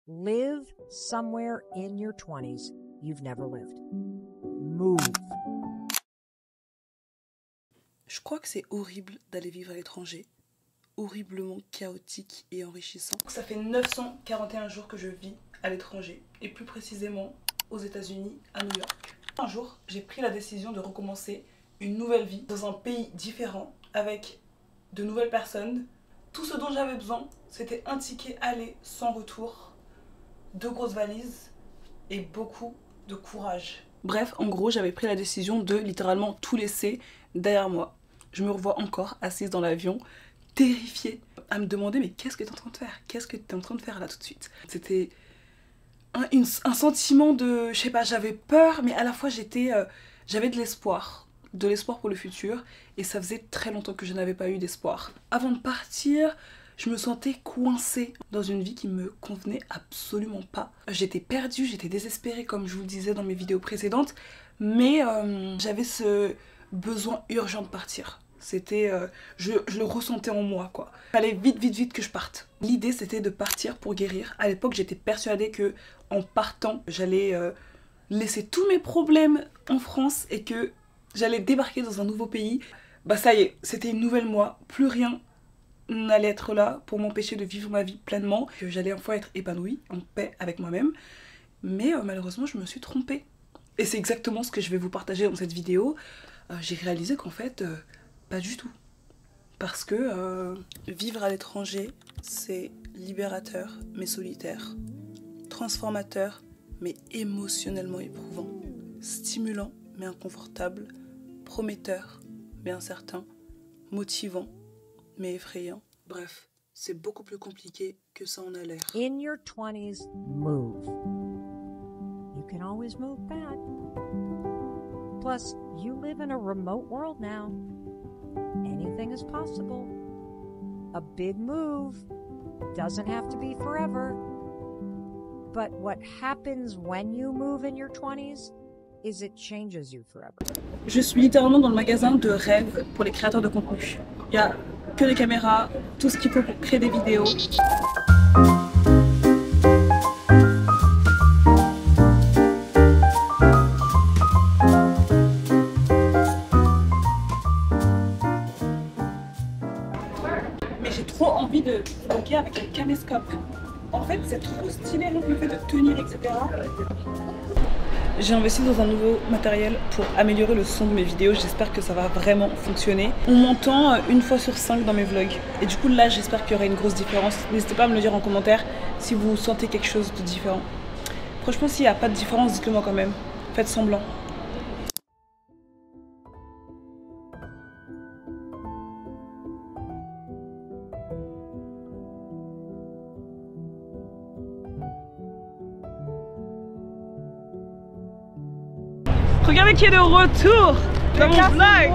Live somewhere in your 20s you've never lived. Move. Je crois que c'est horrible d'aller vivre à l'étranger. Horriblement chaotique et enrichissant. Ça fait 941 jours que je vis à l'étranger. Et plus précisément aux États-Unis, à New York. Un jour, j'ai pris la décision de recommencer une nouvelle vie dans un pays différent, avec de nouvelles personnes. Tout ce dont j'avais besoin, c'était un ticket aller sans retour, 2 grosses valises et beaucoup de courage. Bref, en gros, j'avais pris la décision de littéralement tout laisser derrière moi. Je me revois encore assise dans l'avion, terrifiée, à me demander mais qu'est-ce que tu es en train de faire? Qu'est-ce que tu es en train de faire là tout de suite? C'était un sentiment de, je sais pas, j'avais peur, mais à la fois j'avais de l'espoir pour le futur, et ça faisait très longtemps que je n'avais pas eu d'espoir. Avant de partir, je me sentais coincée dans une vie qui me convenait absolument pas. J'étais perdue, j'étais désespérée comme je vous le disais dans mes vidéos précédentes, mais j'avais ce besoin urgent de partir. C'était, je le ressentais en moi quoi. Fallait vite que je parte. L'idée c'était de partir pour guérir. À l'époque j'étais persuadée que en partant j'allais laisser tous mes problèmes en France et que j'allais débarquer dans un nouveau pays. Bah ça y est, c'était une nouvelle moi. Plus rien n'allait être là pour m'empêcher de vivre ma vie pleinement. Que j'allais enfin être épanouie, en paix avec moi-même. Mais malheureusement je me suis trompée. Et c'est exactement ce que je vais vous partager dans cette vidéo. J'ai réalisé qu'en fait, pas du tout. Parce que vivre à l'étranger, c'est libérateur mais solitaire. Transformateur mais émotionnellement éprouvant. Stimulant mais inconfortable. Prometteur mais incertain. Motivant mais effrayant. Bref, c'est beaucoup plus compliqué que ça en a l'air. In your 20s, move. You can always move back. Plus, you live in a remote world now. Anything is possible. A big move doesn't have to be forever. But what happens when you move in your 20s is it changes you forever. Je suis littéralement dans le magasin de rêve pour les créateurs de contenu. Il y a que les caméras, tout ce qu'il faut pour créer des vidéos. Mais j'ai trop envie de vlogger avec un caméscope. En fait, c'est trop stylé le fait de tenir, etc. J'ai investi dans un nouveau matériel pour améliorer le son de mes vidéos. J'espère que ça va vraiment fonctionner. On m'entend 1 fois sur 5 dans mes vlogs. Et du coup là j'espère qu'il y aura une grosse différence. N'hésitez pas à me le dire en commentaire si vous sentez quelque chose de différent. Franchement s'il n'y a pas de différence, dites-le moi quand même. Faites semblant. Regardez qui est de retour dans mon vlog.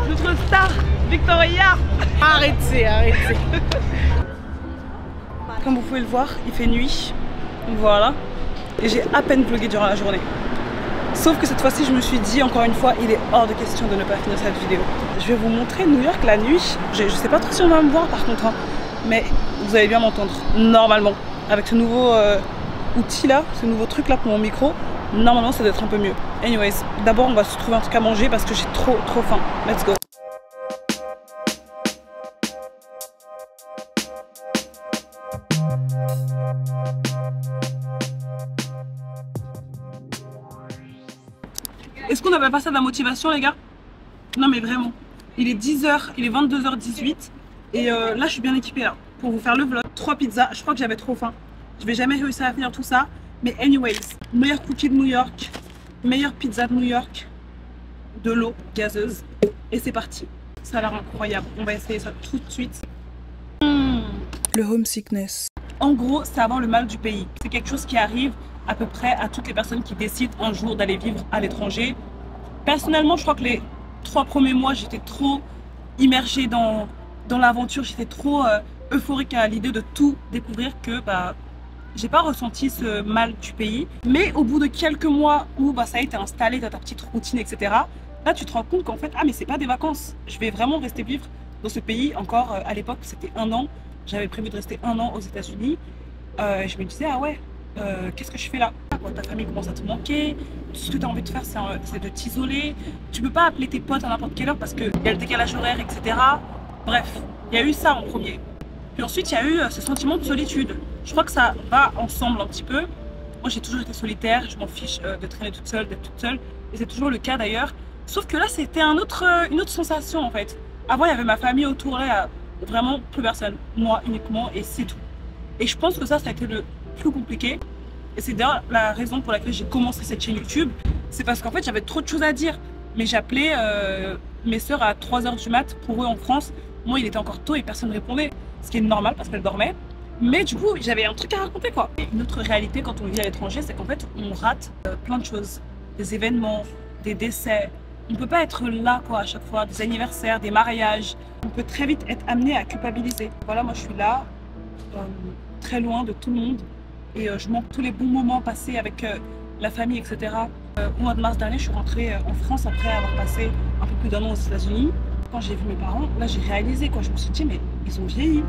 Notre star, Victoria. Arrêtez. Comme vous pouvez le voir, il fait nuit. Voilà. Et j'ai à peine vlogué durant la journée. Sauf que cette fois-ci, je me suis dit, encore une fois, il est hors de question de ne pas finir cette vidéo. Je vais vous montrer New York la nuit. Je sais pas trop si on va me voir par contre, hein, mais vous allez bien m'entendre, normalement. Avec ce nouveau outil là, ce nouveau truc là pour mon micro. Normalement ça doit être un peu mieux. Anyways, d'abord on va se trouver un truc à manger parce que j'ai trop faim. Let's go. Est-ce qu'on n'appelle pas ça de la motivation les gars? Non mais vraiment. Il est 10h, il est 22h18 et là je suis bien équipée là pour vous faire le vlog. 3 pizzas, je crois que j'avais trop faim. Je vais jamais réussir à finir tout ça. Mais anyways, meilleur cookie de New York, meilleure pizza de New York, de l'eau gazeuse, et c'est parti. Ça a l'air incroyable, on va essayer ça tout de suite. Le homesickness. En gros, c'est avoir le mal du pays. C'est quelque chose qui arrive à peu près à toutes les personnes qui décident un jour d'aller vivre à l'étranger. Personnellement, je crois que les 3 premiers mois, j'étais trop immergée dans l'aventure, j'étais trop euphorique à l'idée de tout découvrir que j'ai pas ressenti ce mal du pays. Mais au bout de quelques mois où ça a été installé, t'as ta petite routine, etc. Là, tu te rends compte qu'en fait, ah mais c'est pas des vacances. Je vais vraiment rester vivre dans ce pays encore. À l'époque, c'était 1 an. J'avais prévu de rester 1 an aux États-Unis. Je me disais, ah ouais, qu'est-ce que je fais là? Quand ta famille commence à te manquer, tout ce que tu as envie de faire, c'est de t'isoler. Tu peux pas appeler tes potes à n'importe quelle heure parce qu'il y a le décalage horaire, etc. Bref, il y a eu ça en premier. Puis ensuite, il y a eu ce sentiment de solitude. Je crois que ça va ensemble un petit peu. Moi, j'ai toujours été solitaire, je m'en fiche de traîner toute seule, d'être toute seule. Et c'est toujours le cas d'ailleurs. Sauf que là, c'était une autre sensation en fait. Avant, il y avait ma famille autour, là, il y a vraiment plus personne. Moi uniquement, et c'est tout. Et je pense que ça a été le plus compliqué. Et c'est d'ailleurs la raison pour laquelle j'ai commencé cette chaîne YouTube. C'est parce qu'en fait, j'avais trop de choses à dire. Mais j'appelais mes sœurs à 3 h du mat pour eux en France. Moi, il était encore tôt et personne ne répondait. Ce qui est normal parce qu'elles dormaient. Mais du coup, j'avais un truc à raconter quoi. Et une autre réalité quand on vit à l'étranger, c'est qu'en fait, on rate plein de choses. Des événements, des décès. On ne peut pas être là quoi à chaque fois. Des anniversaires, des mariages. On peut très vite être amené à culpabiliser. Voilà, moi je suis là, très loin de tout le monde. Et je manque tous les bons moments passés avec la famille, etc. Au mois de mars dernier, je suis rentrée en France après avoir passé un peu plus d'1 an aux États-Unis. Quand j'ai vu mes parents, là j'ai réalisé quoi. Je me suis dit, mais ils ont vieilli.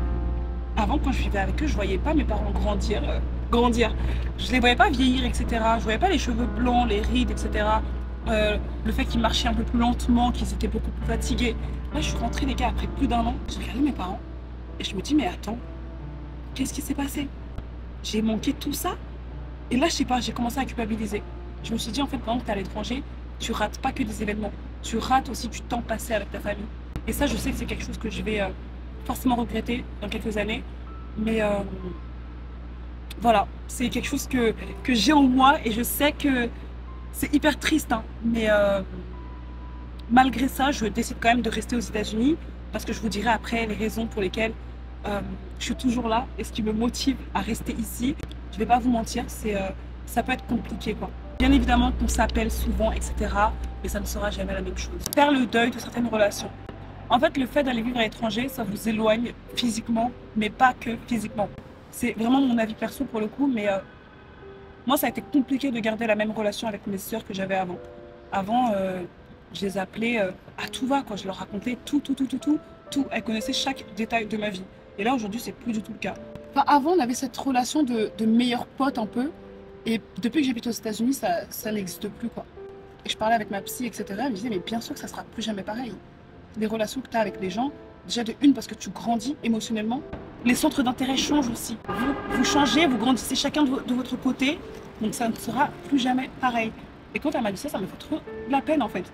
Avant, quand je vivais avec eux, je voyais pas mes parents grandir. Je les voyais pas vieillir, etc. Je voyais pas les cheveux blancs, les rides, etc. Le fait qu'ils marchaient un peu plus lentement, qu'ils étaient beaucoup plus fatigués. Là, je suis rentrée, les gars, après plus d'1 an. J'ai regardé mes parents et je me dis, mais attends, qu'est-ce qui s'est passé? J'ai manqué tout ça? Et là, je sais pas, j'ai commencé à culpabiliser. Je me suis dit, en fait, pendant que tu es à l'étranger, tu rates pas que des événements. Tu rates aussi du temps passé avec ta famille. Et ça, je sais que c'est quelque chose que je vais forcément regretter dans quelques années. Mais voilà, c'est quelque chose que j'ai en moi et je sais que c'est hyper triste. Hein. Mais malgré ça, je décide quand même de rester aux États-Unis parce que je vous dirai après les raisons pour lesquelles je suis toujours là et ce qui me motive à rester ici. Je vais pas vous mentir, ça peut être compliqué quoi. Bien évidemment qu'on s'appelle souvent, etc. Mais ça ne sera jamais la même chose. Faire le deuil de certaines relations. En fait, le fait d'aller vivre à l'étranger, ça vous éloigne physiquement, mais pas que physiquement. C'est vraiment mon avis perso pour le coup, mais moi, ça a été compliqué de garder la même relation avec mes sœurs que j'avais avant. Avant, je les appelais à tout va, quoi. Je leur racontais tout. Elles connaissaient chaque détail de ma vie. Et là, aujourd'hui, c'est plus du tout le cas. Enfin, avant, on avait cette relation de meilleurs potes un peu. Et depuis que j'habite aux États-Unis, ça n'existe plus, quoi. Et je parlais avec ma psy, etc. Elle me disait, mais bien sûr que ça sera plus jamais pareil. Les relations que tu as avec les gens, déjà de une, parce que tu grandis émotionnellement. Les centres d'intérêt changent aussi. Vous changez, vous grandissez chacun de votre côté. Donc ça ne sera plus jamais pareil. Et quand elle m'a dit ça me fait trop de la peine, en fait.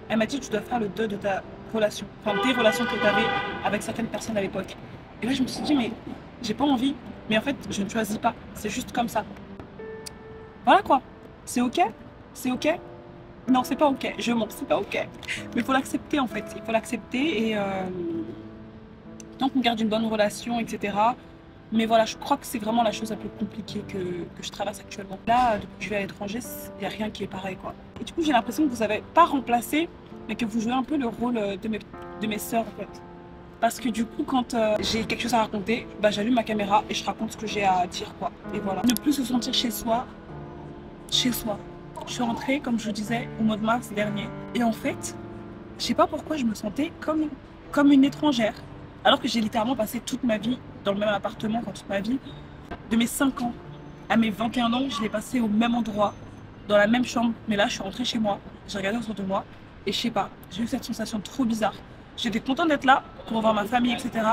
Elle m'a dit, tu dois faire le deuil de ta relation. Enfin, des relations que tu avais avec certaines personnes à l'époque. Et là, je me suis dit, mais j'ai pas envie. Mais en fait, je ne choisis pas. C'est juste comme ça. Voilà quoi. C'est ok? C'est ok? Non, c'est pas ok. Je mens, c'est pas ok. Mais il faut l'accepter en fait. Il faut l'accepter et tant qu'on garde une bonne relation, etc. Mais voilà, je crois que c'est vraiment la chose la plus compliquée que je traverse actuellement. Là, depuis que je vais à l'étranger, il n'y a rien qui est pareil quoi. Et du coup, j'ai l'impression que vous n'avez pas remplacé, mais que vous jouez un peu le rôle de mes sœurs en fait. Parce que du coup, quand j'ai quelque chose à raconter, bah, j'allume ma caméra et je raconte ce que j'ai à dire quoi. Et voilà. Ne plus se sentir chez soi. Chez soi. Je suis rentrée, comme je vous disais, au mois de mars dernier. Et en fait, je sais pas pourquoi je me sentais comme une étrangère. Alors que j'ai littéralement passé toute ma vie dans le même appartement, enfin toute ma vie. De mes 5 ans à mes 21 ans, je l'ai passé au même endroit, dans la même chambre. Mais là, je suis rentrée chez moi, j'ai regardé autour de moi. Et je sais pas, j'ai eu cette sensation trop bizarre. J'étais contente d'être là pour voir ma famille, etc.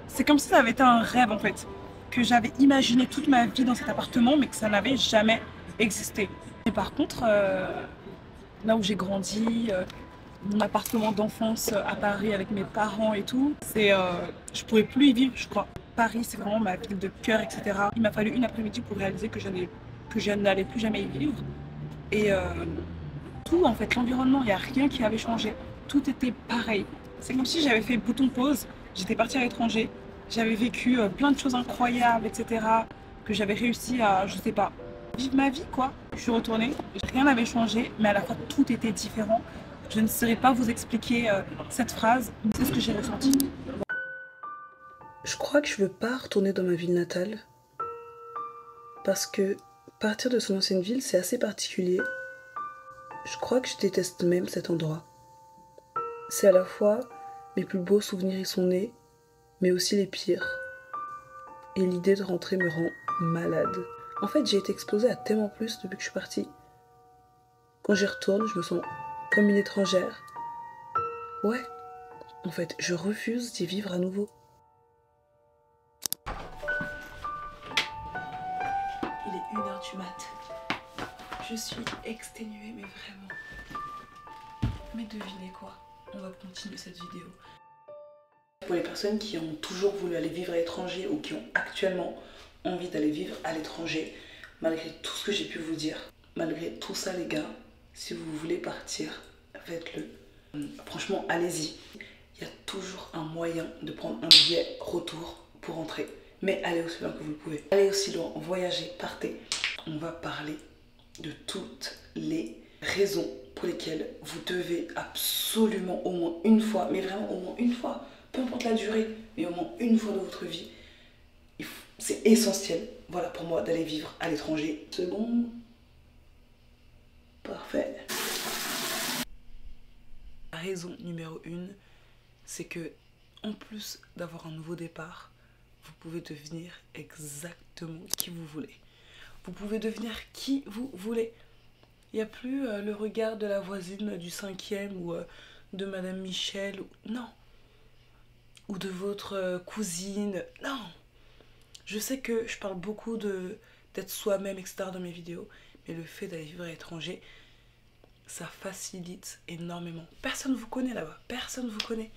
C'est comme si ça avait été un rêve en fait. Que j'avais imaginé toute ma vie dans cet appartement, mais que ça n'avait jamais existé. Et par contre, là où j'ai grandi, mon appartement d'enfance à Paris avec mes parents et tout, je pourrais plus y vivre, je crois. Paris, c'est vraiment ma ville de cœur, etc. Il m'a fallu une après-midi pour réaliser que je n'allais plus jamais y vivre. Et tout, en fait, l'environnement, il n'y a rien qui avait changé. Tout était pareil. C'est comme si j'avais fait bouton pause, j'étais partie à l'étranger, j'avais vécu plein de choses incroyables, etc. Que j'avais réussi à, je sais pas, vivre ma vie quoi. Je suis retournée, rien n'avait changé, mais à la fois tout était différent. Je ne saurais pas vous expliquer cette phrase, c'est ce que j'ai ressenti. Je crois que je veux pas retourner dans ma ville natale parce que partir de son ancienne ville c'est assez particulier. Je crois que je déteste même cet endroit. C'est à la fois mes plus beaux souvenirs y sont nés, mais aussi les pires. Et l'idée de rentrer me rend malade. En fait, j'ai été exposée à tellement plus depuis que je suis partie. Quand j'y retourne, je me sens comme une étrangère. Ouais, en fait, je refuse d'y vivre à nouveau. Il est 1h du mat. Je suis exténuée, mais vraiment. Mais devinez quoi, on va continuer cette vidéo. Pour les personnes qui ont toujours voulu aller vivre à l'étranger ou qui ont actuellement envie d'aller vivre à l'étranger, malgré tout ce que j'ai pu vous dire, malgré tout ça les gars, si vous voulez partir, faites-le. Franchement, allez-y. Il y a toujours un moyen de prendre un billet retour pour rentrer. Mais allez aussi loin que vous le pouvez. Allez aussi loin, voyagez, partez. On va parler de toutes les raisons pour lesquelles vous devez absolument au moins une fois, mais vraiment au moins une fois, peu importe la durée, mais au moins une fois dans votre vie, c'est essentiel, voilà, pour moi, d'aller vivre à l'étranger. Seconde. Parfait. La raison numéro 1, c'est que, en plus d'avoir un nouveau départ, vous pouvez devenir exactement qui vous voulez. Vous pouvez devenir qui vous voulez. Il n'y a plus le regard de la voisine du 5e ou de Madame Michel. Non. Ou de votre cousine. Non. Je sais que je parle beaucoup d'être soi-même, etc. dans mes vidéos. Mais le fait d'aller vivre à l'étranger, ça facilite énormément. Personne ne vous connaît là-bas. Personne ne vous connaît.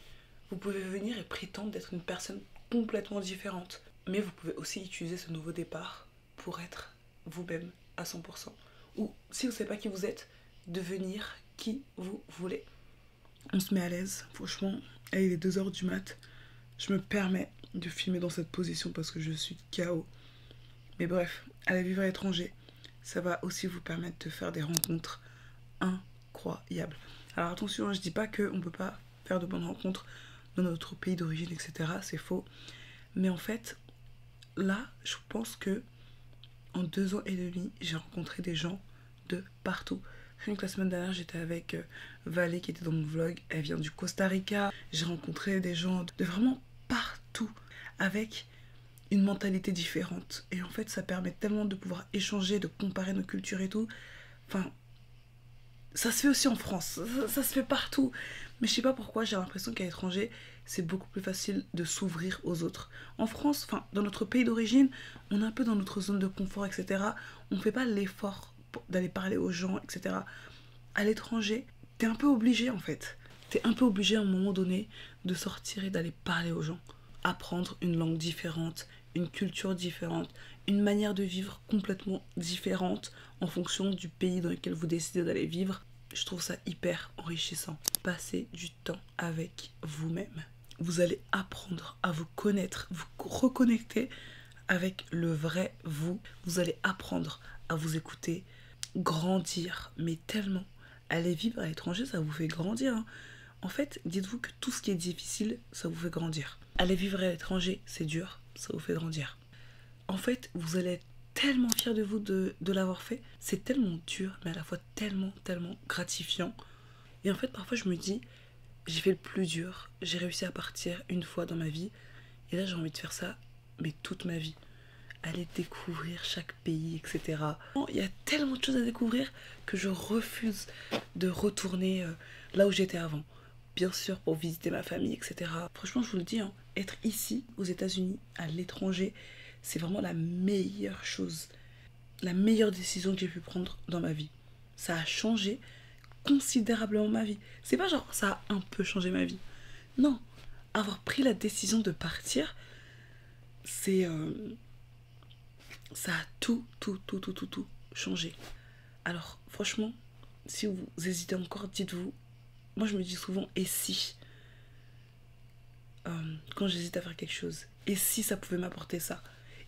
Vous pouvez venir et prétendre d'être une personne complètement différente. Mais vous pouvez aussi utiliser ce nouveau départ pour être vous-même à 100%. Ou si vous ne savez pas qui vous êtes, devenir qui vous voulez. On se met à l'aise. Franchement, il est 2h du mat'. Je me permets de filmer dans cette position parce que je suis KO. Mais bref, aller vivre à l'étranger, ça va aussi vous permettre de faire des rencontres incroyables. Alors attention, je ne dis pas qu'on ne peut pas faire de bonnes rencontres dans notre pays d'origine, etc. C'est faux. Mais en fait, là, je pense que en 2 ans et demi, j'ai rencontré des gens de partout. Rien que la semaine dernière, j'étais avec Valé qui était dans mon vlog. Elle vient du Costa Rica. J'ai rencontré des gens de vraiment partout avec une mentalité différente. Et en fait, ça permet tellement de pouvoir échanger, de comparer nos cultures et tout. Enfin, ça se fait aussi en France. Ça se fait partout. Mais je sais pas pourquoi, j'ai l'impression qu'à l'étranger, c'est beaucoup plus facile de s'ouvrir aux autres. En France, enfin, dans notre pays d'origine, on est un peu dans notre zone de confort, etc. On ne fait pas l'effort d'aller parler aux gens, etc. À l'étranger, t'es un peu obligé en fait. T'es un peu obligé à un moment donné de sortir et d'aller parler aux gens. Apprendre une langue différente, une culture différente, une manière de vivre complètement différente en fonction du pays dans lequel vous décidez d'aller vivre. Je trouve ça hyper enrichissant. Passez du temps avec vous-même. Vous allez apprendre à vous connaître, vous reconnecter avec le vrai vous. Vous allez apprendre à vous écouter, grandir, mais tellement. Aller vivre à l'étranger, ça vous fait grandir, hein. En fait, dites-vous que tout ce qui est difficile, ça vous fait grandir. Aller vivre à l'étranger, c'est dur, ça vous fait grandir. En fait, vous allez être tellement fiers de vous de l'avoir fait. C'est tellement dur, mais à la fois tellement, tellement gratifiant. Et en fait, parfois, je me dis, j'ai fait le plus dur. J'ai réussi à partir une fois dans ma vie. Et là, j'ai envie de faire ça, mais toute ma vie. Aller découvrir chaque pays, etc. Il y a tellement de choses à découvrir que je refuse de retourner là où j'étais avant. Bien sûr, pour visiter ma famille, etc. Franchement, je vous le dis, hein, être ici, aux États-Unis, à l'étranger, c'est vraiment la meilleure chose, la meilleure décision que j'ai pu prendre dans ma vie. Ça a changé considérablement ma vie. C'est pas genre ça a un peu changé ma vie. Non, avoir pris la décision de partir, c'est... ça a tout changé. Alors, franchement, si vous hésitez encore, dites-vous. Moi, je me dis souvent, et si quand j'hésite à faire quelque chose, et si ça pouvait m'apporter ça,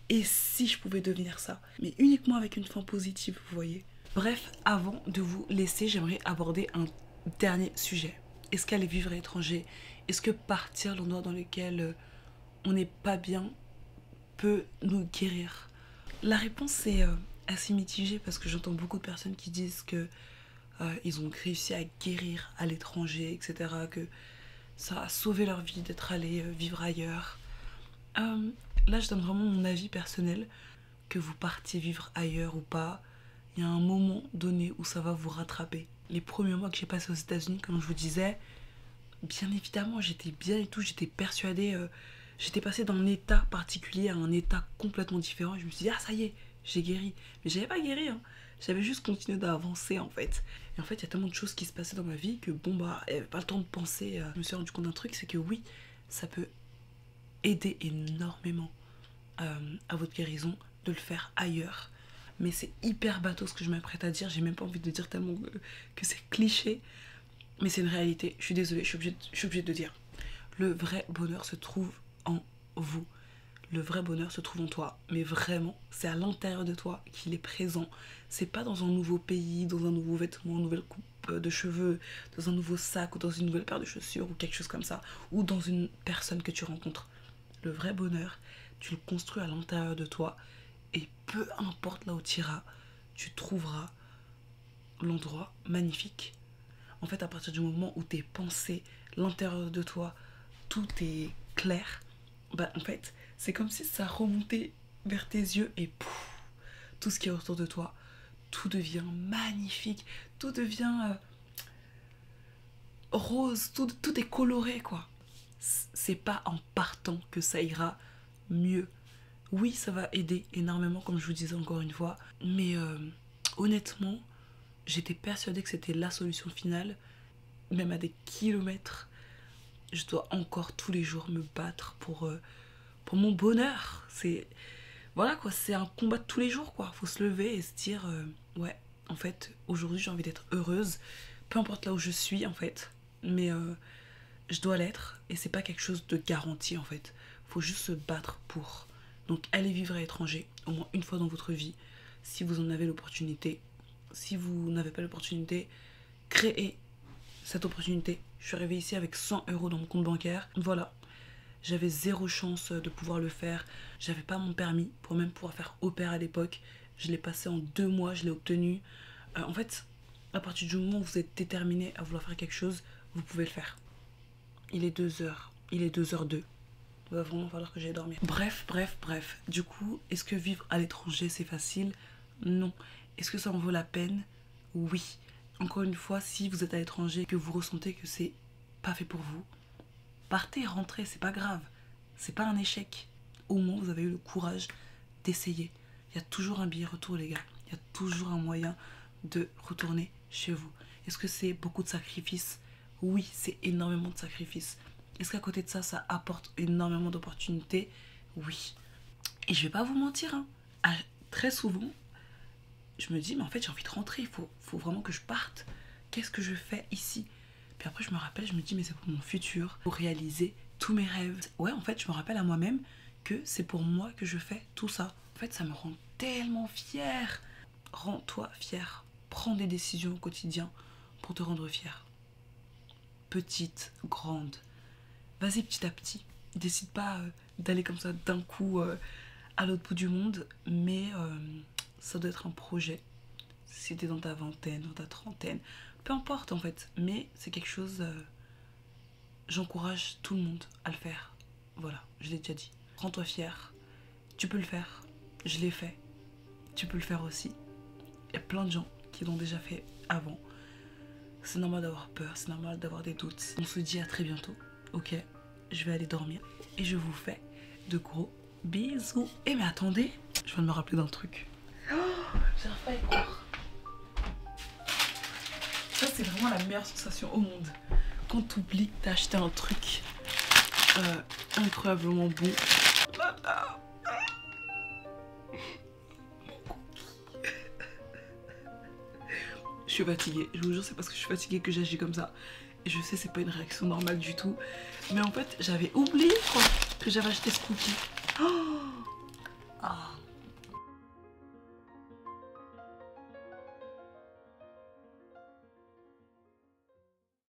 et si je pouvais devenir ça, mais uniquement avec une fin positive, vous voyez. Bref, avant de vous laisser, j'aimerais aborder un dernier sujet. Est-ce qu'aller vivre à l'étranger, est-ce que partir l'endroit dans lequel on n'est pas bien peut nous guérir? La réponse est assez mitigée parce que j'entends beaucoup de personnes qui disent que ils ont réussi à guérir à l'étranger, etc. Que ça a sauvé leur vie d'être allé vivre ailleurs. Là, je donne vraiment mon avis personnel. que vous partiez vivre ailleurs ou pas, il y a un moment donné où ça va vous rattraper. Les premiers mois que j'ai passé aux États-Unis, comme je vous disais, bien évidemment, j'étais bien et tout, j'étais persuadée, j'étais passée d'un état particulier à un état complètement différent. Je me suis dit, ah ça y est, j'ai guéri. Mais j'avais pas guéri, hein. J'avais juste continué d'avancer en fait. Et en fait, il y a tellement de choses qui se passaient dans ma vie que bon bah, il n'y avait pas le temps de penser. Je me suis rendu compte d'un truc, c'est que oui, ça peut aider énormément à votre guérison de le faire ailleurs. Mais c'est hyper bateau ce que je m'apprête à dire, j'ai même pas envie de dire tellement que c'est cliché. Mais c'est une réalité, je suis désolée, je suis obligée de dire. Le vrai bonheur se trouve en vous. Le vrai bonheur se trouve en toi. Mais vraiment, c'est à l'intérieur de toi qu'il est présent. C'est pas dans un nouveau pays, dans un nouveau vêtement, une nouvelle coupe de cheveux, dans un nouveau sac ou dans une nouvelle paire de chaussures ou quelque chose comme ça. Ou dans une personne que tu rencontres. Le vrai bonheur, tu le construis à l'intérieur de toi. Et peu importe là où tu iras, tu trouveras l'endroit magnifique. En fait, à partir du moment où tes pensées, l'intérieur de toi, tout est clair, bah en fait, c'est comme si ça remontait vers tes yeux et pouf, tout ce qui est autour de toi, tout devient magnifique, tout devient rose, tout est coloré, quoi. C'est pas en partant que ça ira mieux. Oui, ça va aider énormément, comme je vous disais encore une fois, mais honnêtement, j'étais persuadée que c'était la solution finale, même à des kilomètres. Je dois encore tous les jours me battre pour mon bonheur. C'est voilà quoi, c'est un combat de tous les jours quoi. Faut se lever et se dire ouais, en fait, aujourd'hui j'ai envie d'être heureuse, peu importe là où je suis en fait, mais je dois l'être et c'est pas quelque chose de garanti en fait. Faut juste se battre pour. Donc allez vivre à l'étranger au moins une fois dans votre vie si vous en avez l'opportunité. Si vous n'avez pas l'opportunité, créez cette opportunité. Je suis arrivée ici avec 100 € dans mon compte bancaire. Voilà. J'avais zéro chance de pouvoir le faire. J'avais pas mon permis pour même pouvoir faire au pair à l'époque. Je l'ai passé en 2 mois, je l'ai obtenu. En fait, à partir du moment où vous êtes déterminé à vouloir faire quelque chose, vous pouvez le faire. Il est 2h. Il est 2h02. Il va vraiment falloir que j'aille dormir. Bref. Du coup, est-ce que vivre à l'étranger, c'est facile? Non. Est-ce que ça en vaut la peine? Oui. Encore une fois, si vous êtes à l'étranger et que vous ressentez que c'est pas fait pour vous, partez, rentrez, c'est pas grave. C'est pas un échec. Au moins, vous avez eu le courage d'essayer. Il y a toujours un billet retour, les gars. Il y a toujours un moyen de retourner chez vous. Est-ce que c'est beaucoup de sacrifices? Oui, c'est énormément de sacrifices. Est-ce qu'à côté de ça, ça apporte énormément d'opportunités? Oui. Et je vais pas vous mentir, hein. Très souvent, je me dis, mais en fait, j'ai envie de rentrer. Il faut vraiment que je parte. Qu'est-ce que je fais ici? Puis après, je me rappelle, je me dis, mais c'est pour mon futur, pour réaliser tous mes rêves. Ouais, en fait, je me rappelle à moi-même que c'est pour moi que je fais tout ça. En fait, ça me rend tellement fière. Rends-toi fière. Prends des décisions au quotidien pour te rendre fière. Petite, grande. Vas-y petit à petit. Décide pas d'aller comme ça d'un coup à l'autre bout du monde, mais ça doit être un projet. Si t'es dans ta vingtaine, dans ta trentaine, peu importe en fait, mais c'est quelque chose, j'encourage tout le monde à le faire. Voilà, je l'ai déjà dit. Rends-toi fier, tu peux le faire, je l'ai fait, tu peux le faire aussi. Il y a plein de gens qui l'ont déjà fait avant. C'est normal d'avoir peur, c'est normal d'avoir des doutes. On se dit à très bientôt, ok? Je vais aller dormir et je vous fais de gros bisous. Et mais attendez, je viens de me rappeler d'un truc. Oh, j'arrive pas à y croire. Ça c'est vraiment la meilleure sensation au monde. Quand t'oublies que t'as acheté un truc incroyablement bon. Je suis fatiguée, je vous jure c'est parce que je suis fatiguée que j'agis comme ça. Et je sais c'est pas une réaction normale du tout. Mais en fait j'avais oublié quoi, que j'avais acheté ce cookie. Oh.